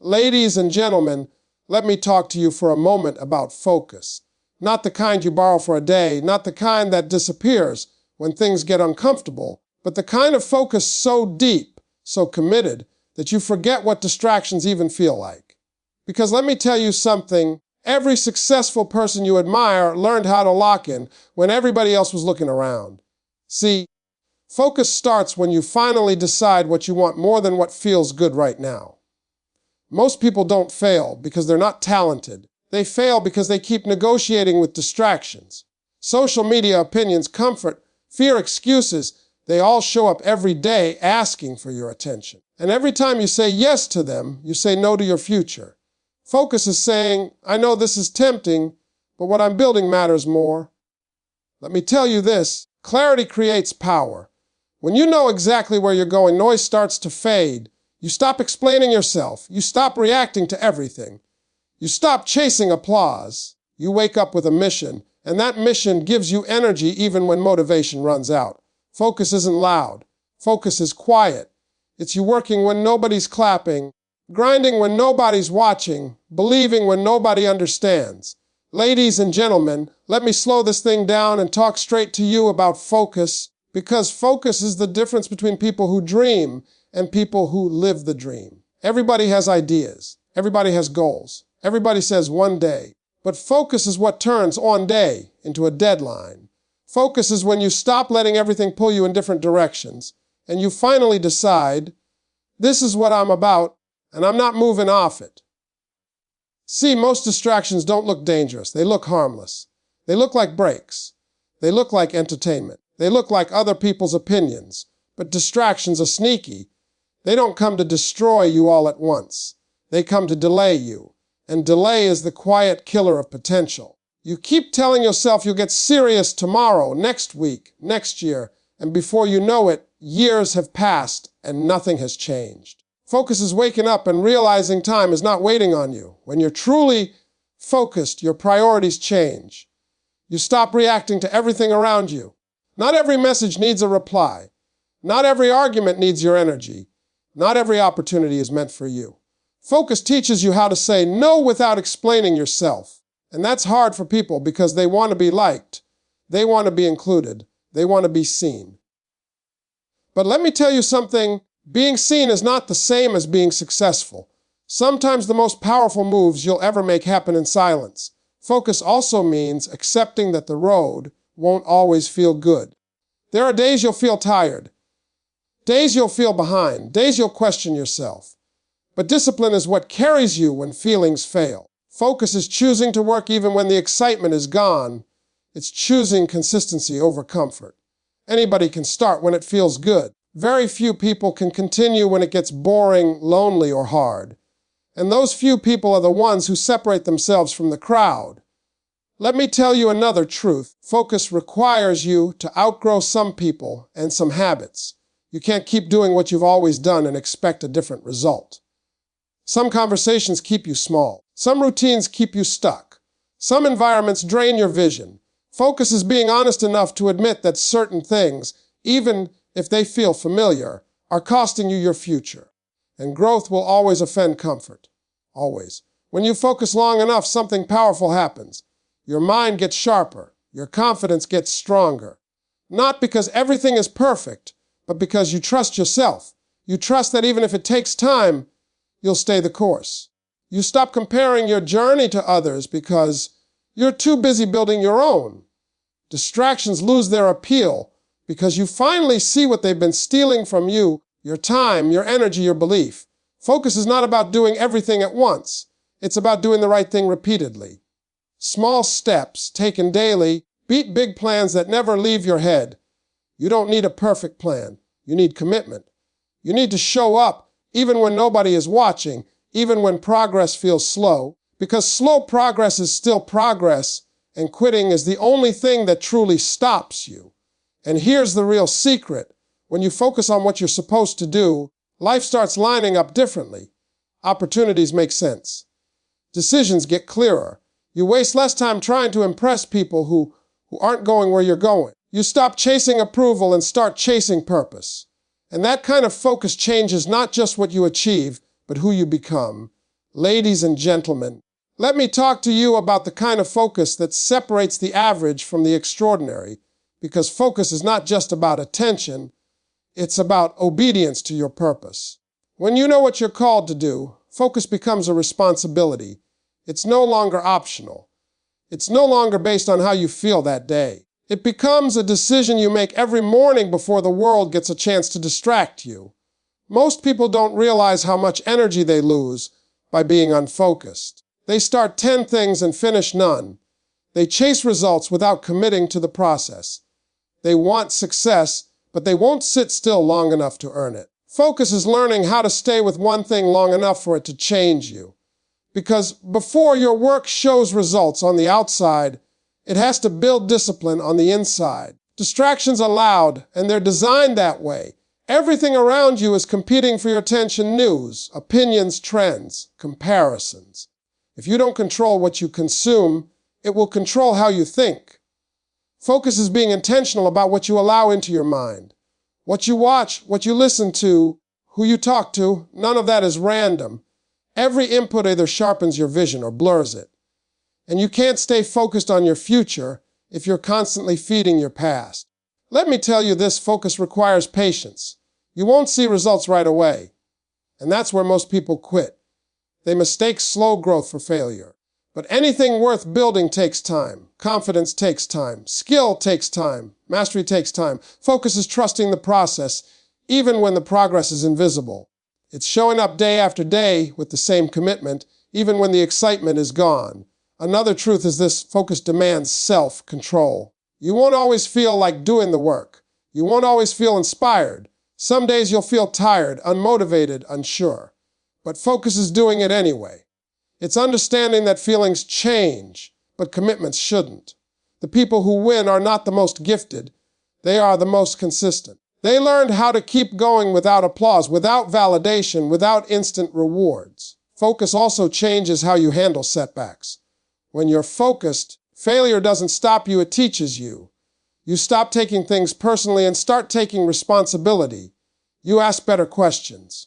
Ladies and gentlemen, let me talk to you for a moment about focus. Not the kind you borrow for a day, not the kind that disappears when things get uncomfortable, but the kind of focus so deep, so committed, that you forget what distractions even feel like. Because let me tell you something, every successful person you admire learned how to lock in when everybody else was looking around. See, focus starts when you finally decide what you want more than what feels good right now. Most people don't fail because they're not talented. They fail because they keep negotiating with distractions. Social media, opinions, comfort, fear, excuses, they all show up every day asking for your attention. And every time you say yes to them, you say no to your future. Focus is saying, I know this is tempting, but what I'm building matters more. Let me tell you this, clarity creates power. When you know exactly where you're going, noise starts to fade. You stop explaining yourself. You stop reacting to everything. You stop chasing applause. You wake up with a mission, and that mission gives you energy even when motivation runs out. Focus isn't loud. Focus is quiet. It's you working when nobody's clapping, grinding when nobody's watching, believing when nobody understands. Ladies and gentlemen, let me slow this thing down and talk straight to you about focus, because focus is the difference between people who dream and people who live the dream. Everybody has ideas. Everybody has goals. Everybody says one day. But focus is what turns on day into a deadline. Focus is when you stop letting everything pull you in different directions, and you finally decide, this is what I'm about, and I'm not moving off it. See, most distractions don't look dangerous. They look harmless. They look like breaks. They look like entertainment. They look like other people's opinions. But distractions are sneaky. They don't come to destroy you all at once. They come to delay you. And delay is the quiet killer of potential. You keep telling yourself you'll get serious tomorrow, next week, next year, and before you know it, years have passed and nothing has changed. Focus is waking up and realizing time is not waiting on you. When you're truly focused, your priorities change. You stop reacting to everything around you. Not every message needs a reply. Not every argument needs your energy. Not every opportunity is meant for you. Focus teaches you how to say no without explaining yourself. And that's hard for people because they want to be liked. They want to be included. They want to be seen. But let me tell you something, being seen is not the same as being successful. Sometimes the most powerful moves you'll ever make happen in silence. Focus also means accepting that the road won't always feel good. There are days you'll feel tired. Days you'll feel behind. Days you'll question yourself. But discipline is what carries you when feelings fail. Focus is choosing to work even when the excitement is gone. It's choosing consistency over comfort. Anybody can start when it feels good. Very few people can continue when it gets boring, lonely, or hard. And those few people are the ones who separate themselves from the crowd. Let me tell you another truth. Focus requires you to outgrow some people and some habits. You can't keep doing what you've always done and expect a different result. Some conversations keep you small. Some routines keep you stuck. Some environments drain your vision. Focus is being honest enough to admit that certain things, even if they feel familiar, are costing you your future. And growth will always offend comfort. Always. When you focus long enough, something powerful happens. Your mind gets sharper. Your confidence gets stronger. Not because everything is perfect, but because you trust yourself. You trust that even if it takes time, you'll stay the course. You stop comparing your journey to others because you're too busy building your own. Distractions lose their appeal because you finally see what they've been stealing from you, your time, your energy, your belief. Focus is not about doing everything at once. It's about doing the right thing repeatedly. Small steps taken daily beat big plans that never leave your head. You don't need a perfect plan. You need commitment. You need to show up even when nobody is watching, even when progress feels slow, because slow progress is still progress, and quitting is the only thing that truly stops you. And here's the real secret. When you focus on what you're supposed to do, life starts lining up differently. Opportunities make sense. Decisions get clearer. You waste less time trying to impress people who aren't going where you're going. You stop chasing approval and start chasing purpose. And that kind of focus changes not just what you achieve, but who you become. Ladies and gentlemen, let me talk to you about the kind of focus that separates the average from the extraordinary, because focus is not just about attention, it's about obedience to your purpose. When you know what you're called to do, focus becomes a responsibility. It's no longer optional. It's no longer based on how you feel that day. It becomes a decision you make every morning before the world gets a chance to distract you. Most people don't realize how much energy they lose by being unfocused. They start 10 things and finish none. They chase results without committing to the process. They want success, but they won't sit still long enough to earn it. Focus is learning how to stay with one thing long enough for it to change you. Because before your work shows results on the outside, it has to build discipline on the inside. Distractions are loud, and they're designed that way. Everything around you is competing for your attention: news, opinions, trends, comparisons. If you don't control what you consume, it will control how you think. Focus is being intentional about what you allow into your mind. What you watch, what you listen to, who you talk to, none of that is random. Every input either sharpens your vision or blurs it. And you can't stay focused on your future if you're constantly feeding your past. Let me tell you this: focus requires patience. You won't see results right away. And that's where most people quit. They mistake slow growth for failure. But anything worth building takes time. Confidence takes time. Skill takes time. Mastery takes time. Focus is trusting the process, even when the progress is invisible. It's showing up day after day with the same commitment, even when the excitement is gone. Another truth is this: focus demands self-control. You won't always feel like doing the work. You won't always feel inspired. Some days you'll feel tired, unmotivated, unsure. But focus is doing it anyway. It's understanding that feelings change, but commitments shouldn't. The people who win are not the most gifted. They are the most consistent. They learned how to keep going without applause, without validation, without instant rewards. Focus also changes how you handle setbacks. When you're focused, failure doesn't stop you, it teaches you. You stop taking things personally and start taking responsibility. You ask better questions.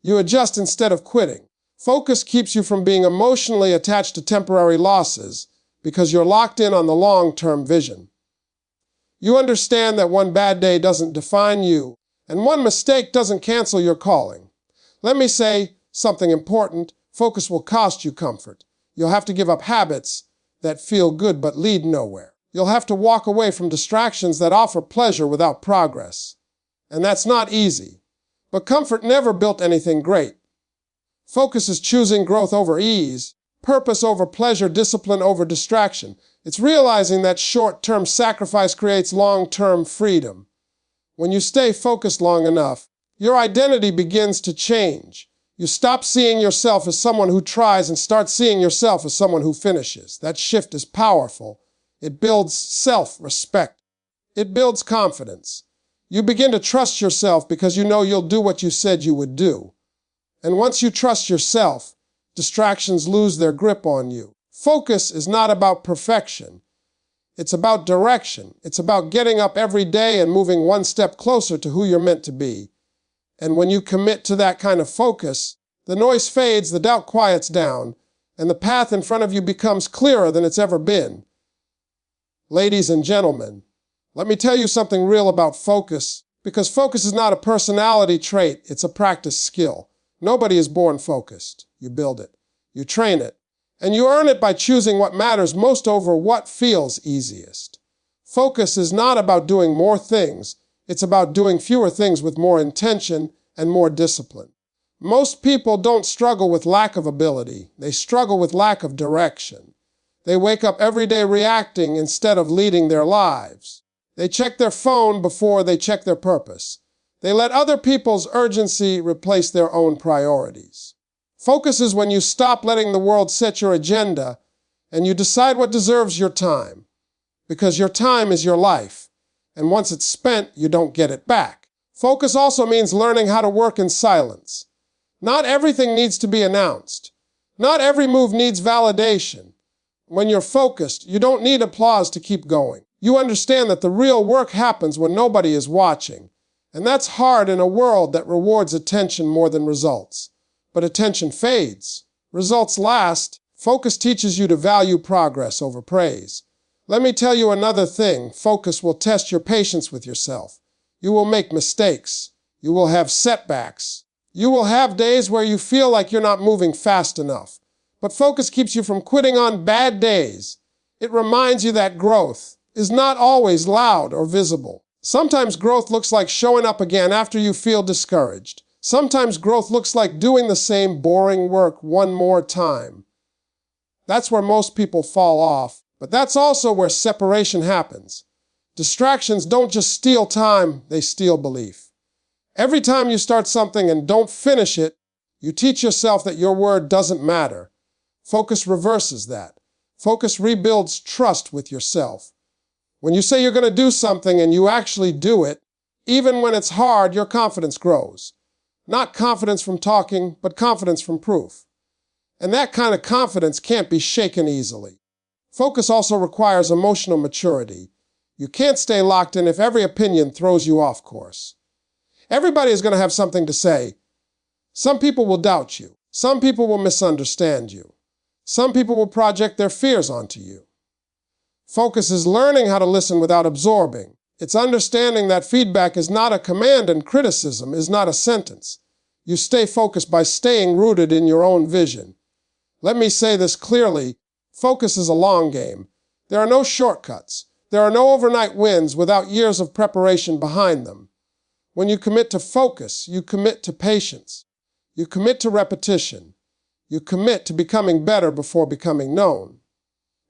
You adjust instead of quitting. Focus keeps you from being emotionally attached to temporary losses because you're locked in on the long-term vision. You understand that one bad day doesn't define you, and one mistake doesn't cancel your calling. Let me say something important: focus will cost you comfort. You'll have to give up habits that feel good but lead nowhere. You'll have to walk away from distractions that offer pleasure without progress. And that's not easy. But comfort never built anything great. Focus is choosing growth over ease, purpose over pleasure, discipline over distraction. It's realizing that short-term sacrifice creates long-term freedom. When you stay focused long enough, your identity begins to change. You stop seeing yourself as someone who tries and start seeing yourself as someone who finishes. That shift is powerful. It builds self-respect. It builds confidence. You begin to trust yourself because you know you'll do what you said you would do. And once you trust yourself, distractions lose their grip on you. Focus is not about perfection. It's about direction. It's about getting up every day and moving one step closer to who you're meant to be. And when you commit to that kind of focus, the noise fades, the doubt quiets down, and the path in front of you becomes clearer than it's ever been. Ladies and gentlemen, let me tell you something real about focus, because focus is not a personality trait, it's a practice skill. Nobody is born focused. You build it, you train it, and you earn it by choosing what matters most over what feels easiest. Focus is not about doing more things, it's about doing fewer things with more intention and more discipline. Most people don't struggle with lack of ability, they struggle with lack of direction. They wake up every day reacting instead of leading their lives. They check their phone before they check their purpose. They let other people's urgency replace their own priorities. Focus is when you stop letting the world set your agenda and you decide what deserves your time. Because your time is your life, and once it's spent, you don't get it back. Focus also means learning how to work in silence. Not everything needs to be announced. Not every move needs validation. When you're focused, you don't need applause to keep going. You understand that the real work happens when nobody is watching. And that's hard in a world that rewards attention more than results. But attention fades. Results last. Focus teaches you to value progress over praise. Let me tell you another thing. Focus will test your patience with yourself. You will make mistakes. You will have setbacks. You will have days where you feel like you're not moving fast enough. But focus keeps you from quitting on bad days. It reminds you that growth is not always loud or visible. Sometimes growth looks like showing up again after you feel discouraged. Sometimes growth looks like doing the same boring work one more time. That's where most people fall off, but that's also where separation happens. Distractions don't just steal time, they steal belief. Every time you start something and don't finish it, you teach yourself that your word doesn't matter. Focus reverses that. Focus rebuilds trust with yourself. When you say you're going to do something and you actually do it, even when it's hard, your confidence grows. Not confidence from talking, but confidence from proof. And that kind of confidence can't be shaken easily. Focus also requires emotional maturity. You can't stay locked in if every opinion throws you off course. Everybody is going to have something to say. Some people will doubt you. Some people will misunderstand you. Some people will project their fears onto you. Focus is learning how to listen without absorbing. It's understanding that feedback is not a command and criticism is not a sentence. You stay focused by staying rooted in your own vision. Let me say this clearly. Focus is a long game. There are no shortcuts. There are no overnight wins without years of preparation behind them. When you commit to focus, you commit to patience. You commit to repetition. You commit to becoming better before becoming known.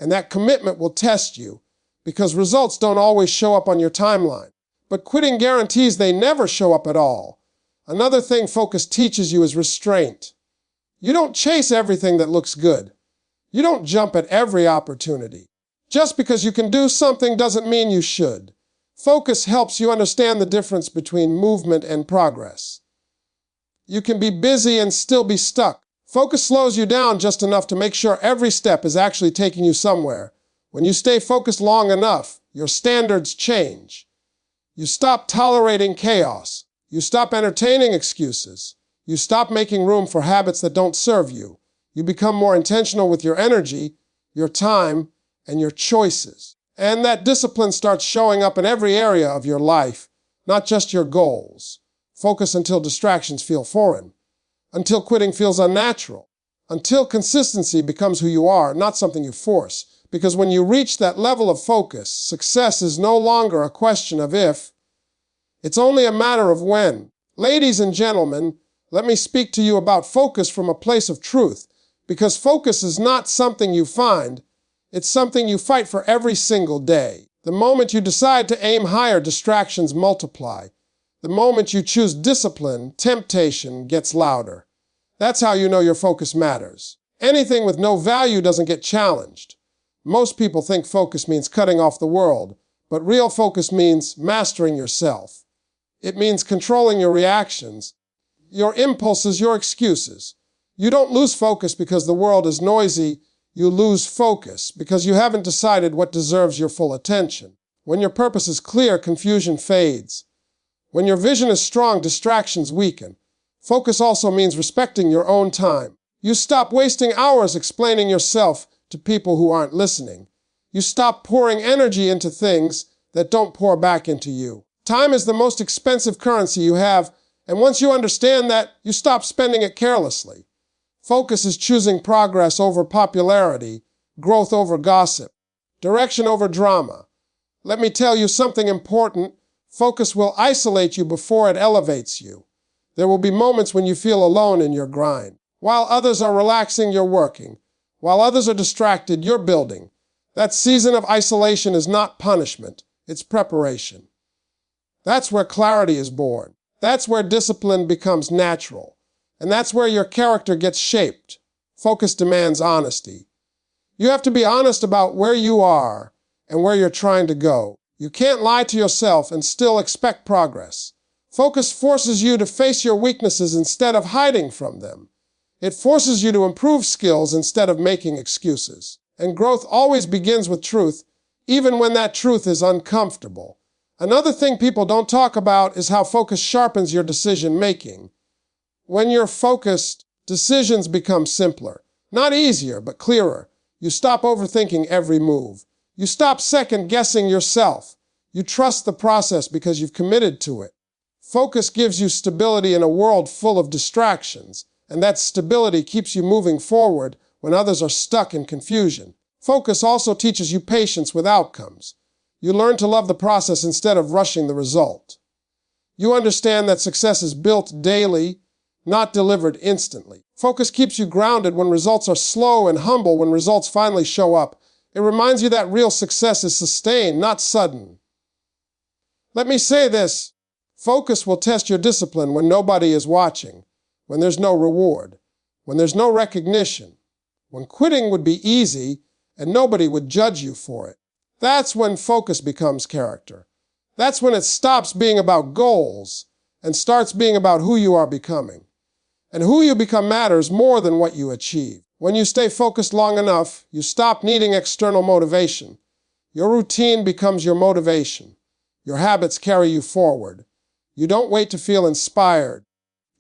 And that commitment will test you, because results don't always show up on your timeline. But quitting guarantees they never show up at all. Another thing focus teaches you is restraint. You don't chase everything that looks good. You don't jump at every opportunity. Just because you can do something doesn't mean you should. Focus helps you understand the difference between movement and progress. You can be busy and still be stuck. Focus slows you down just enough to make sure every step is actually taking you somewhere. When you stay focused long enough, your standards change. You stop tolerating chaos. You stop entertaining excuses. You stop making room for habits that don't serve you. You become more intentional with your energy, your time, and your choices. And that discipline starts showing up in every area of your life, not just your goals. Focus until distractions feel foreign, until quitting feels unnatural, until consistency becomes who you are, not something you force. Because when you reach that level of focus, success is no longer a question of if, it's only a matter of when. Ladies and gentlemen, let me speak to you about focus from a place of truth, because focus is not something you find, it's something you fight for every single day. The moment you decide to aim higher, distractions multiply. The moment you choose discipline, temptation gets louder. That's how you know your focus matters. Anything with no value doesn't get challenged. Most people think focus means cutting off the world, but real focus means mastering yourself. It means controlling your reactions, your impulses, your excuses. You don't lose focus because the world is noisy. You lose focus because you haven't decided what deserves your full attention. When your purpose is clear, confusion fades. When your vision is strong, distractions weaken. Focus also means respecting your own time. You stop wasting hours explaining yourself to people who aren't listening. You stop pouring energy into things that don't pour back into you. Time is the most expensive currency you have, and once you understand that, you stop spending it carelessly. Focus is choosing progress over popularity, growth over gossip, direction over drama. Let me tell you something important. Focus will isolate you before it elevates you. There will be moments when you feel alone in your grind. While others are relaxing, you're working. While others are distracted, you're building. That season of isolation is not punishment, it's preparation. That's where clarity is born. That's where discipline becomes natural. And that's where your character gets shaped. Focus demands honesty. You have to be honest about where you are and where you're trying to go. You can't lie to yourself and still expect progress. Focus forces you to face your weaknesses instead of hiding from them. It forces you to improve skills instead of making excuses. And growth always begins with truth, even when that truth is uncomfortable. Another thing people don't talk about is how focus sharpens your decision-making. When you're focused, decisions become simpler. Not easier, but clearer. You stop overthinking every move. You stop second-guessing yourself. You trust the process because you've committed to it. Focus gives you stability in a world full of distractions, and that stability keeps you moving forward when others are stuck in confusion. Focus also teaches you patience with outcomes. You learn to love the process instead of rushing the result. You understand that success is built daily, not delivered instantly. Focus keeps you grounded when results are slow and humble when results finally show up. It reminds you that real success is sustained, not sudden. Let me say this. Focus will test your discipline when nobody is watching, when there's no reward, when there's no recognition, when quitting would be easy and nobody would judge you for it. That's when focus becomes character. That's when it stops being about goals and starts being about who you are becoming. And who you become matters more than what you achieve. When you stay focused long enough, you stop needing external motivation. Your routine becomes your motivation. Your habits carry you forward. You don't wait to feel inspired.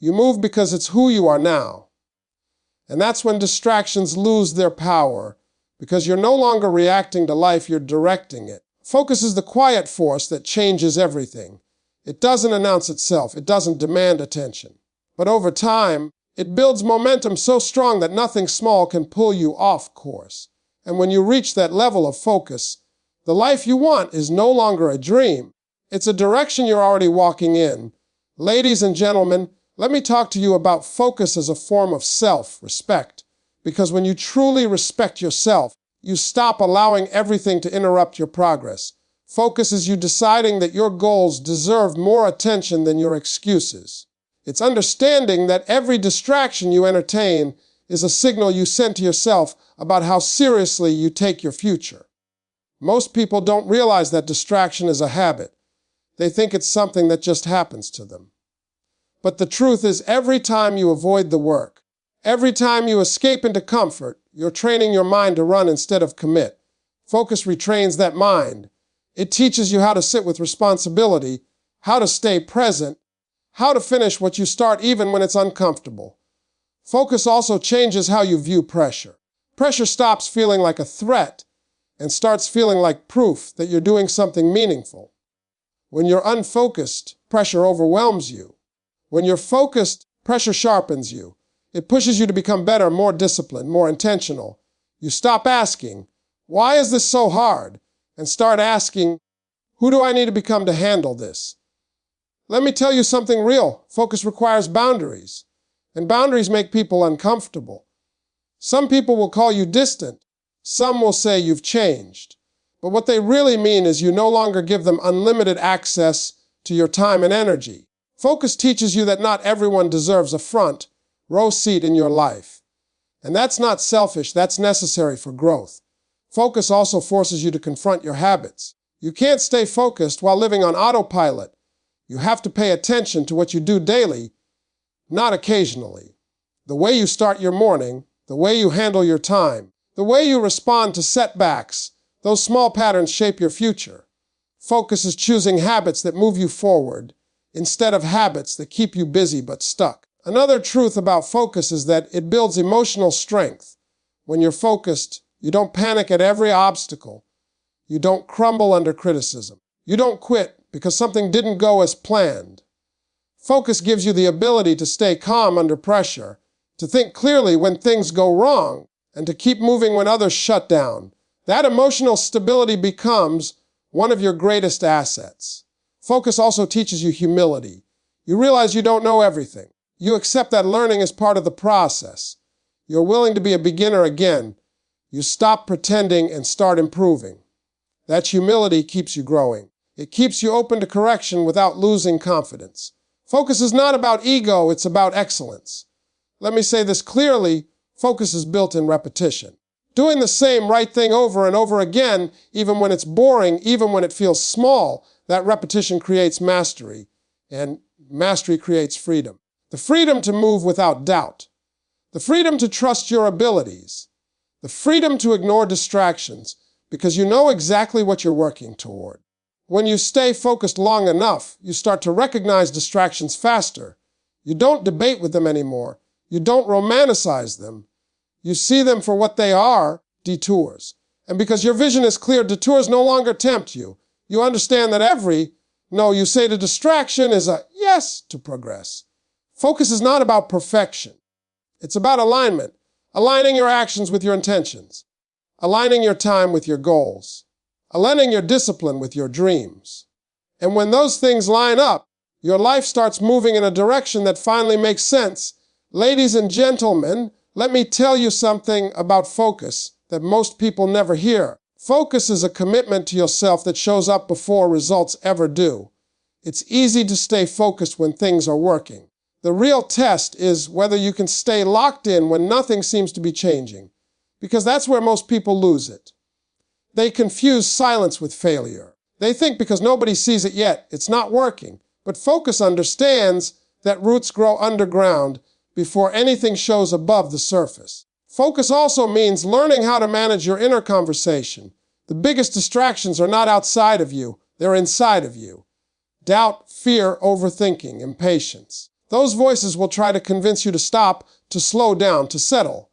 You move because it's who you are now. And that's when distractions lose their power, because you're no longer reacting to life, you're directing it. Focus is the quiet force that changes everything. It doesn't announce itself. It doesn't demand attention. But over time, it builds momentum so strong that nothing small can pull you off course. And when you reach that level of focus, the life you want is no longer a dream. It's a direction you're already walking in. Ladies and gentlemen, let me talk to you about focus as a form of self-respect. Because when you truly respect yourself, you stop allowing everything to interrupt your progress. Focus is you deciding that your goals deserve more attention than your excuses. It's understanding that every distraction you entertain is a signal you send to yourself about how seriously you take your future. Most people don't realize that distraction is a habit. They think it's something that just happens to them. But the truth is, every time you avoid the work, every time you escape into comfort, you're training your mind to run instead of commit. Focus retrains that mind. It teaches you how to sit with responsibility, how to stay present, how to finish what you start even when it's uncomfortable. Focus also changes how you view pressure. Pressure stops feeling like a threat and starts feeling like proof that you're doing something meaningful. When you're unfocused, pressure overwhelms you. When you're focused, pressure sharpens you. It pushes you to become better, more disciplined, more intentional. You stop asking, "Why is this so hard?" and start asking, "Who do I need to become to handle this?" Let me tell you something real. Focus requires boundaries, and boundaries make people uncomfortable. Some people will call you distant. Some will say you've changed. But what they really mean is you no longer give them unlimited access to your time and energy. Focus teaches you that not everyone deserves a front row seat in your life. And that's not selfish, that's necessary for growth. Focus also forces you to confront your habits. You can't stay focused while living on autopilot. You have to pay attention to what you do daily, not occasionally. The way you start your morning, the way you handle your time, the way you respond to setbacks, those small patterns shape your future. Focus is choosing habits that move you forward, instead of habits that keep you busy but stuck. Another truth about focus is that it builds emotional strength. When you're focused, you don't panic at every obstacle. You don't crumble under criticism. You don't quit because something didn't go as planned. Focus gives you the ability to stay calm under pressure, to think clearly when things go wrong, and to keep moving when others shut down. That emotional stability becomes one of your greatest assets. Focus also teaches you humility. You realize you don't know everything. You accept that learning is part of the process. You're willing to be a beginner again. You stop pretending and start improving. That humility keeps you growing. It keeps you open to correction without losing confidence. Focus is not about ego, it's about excellence. Let me say this clearly, focus is built in repetition. Doing the same right thing over and over again, even when it's boring, even when it feels small, that repetition creates mastery, and mastery creates freedom. The freedom to move without doubt. The freedom to trust your abilities. The freedom to ignore distractions, because you know exactly what you're working toward. When you stay focused long enough, you start to recognize distractions faster. You don't debate with them anymore. You don't romanticize them. You see them for what they are, detours. And because your vision is clear, detours no longer tempt you. You understand that every no you say to distraction is a yes to progress. Focus is not about perfection. It's about alignment, aligning your actions with your intentions, aligning your time with your goals, aligning your discipline with your dreams. And when those things line up, your life starts moving in a direction that finally makes sense. Ladies and gentlemen, let me tell you something about focus that most people never hear. Focus is a commitment to yourself that shows up before results ever do. It's easy to stay focused when things are working. The real test is whether you can stay locked in when nothing seems to be changing, because that's where most people lose it. They confuse silence with failure. They think because nobody sees it yet, it's not working. But focus understands that roots grow underground before anything shows above the surface. Focus also means learning how to manage your inner conversation. The biggest distractions are not outside of you, they're inside of you. Doubt, fear, overthinking, impatience. Those voices will try to convince you to stop, to slow down, to settle.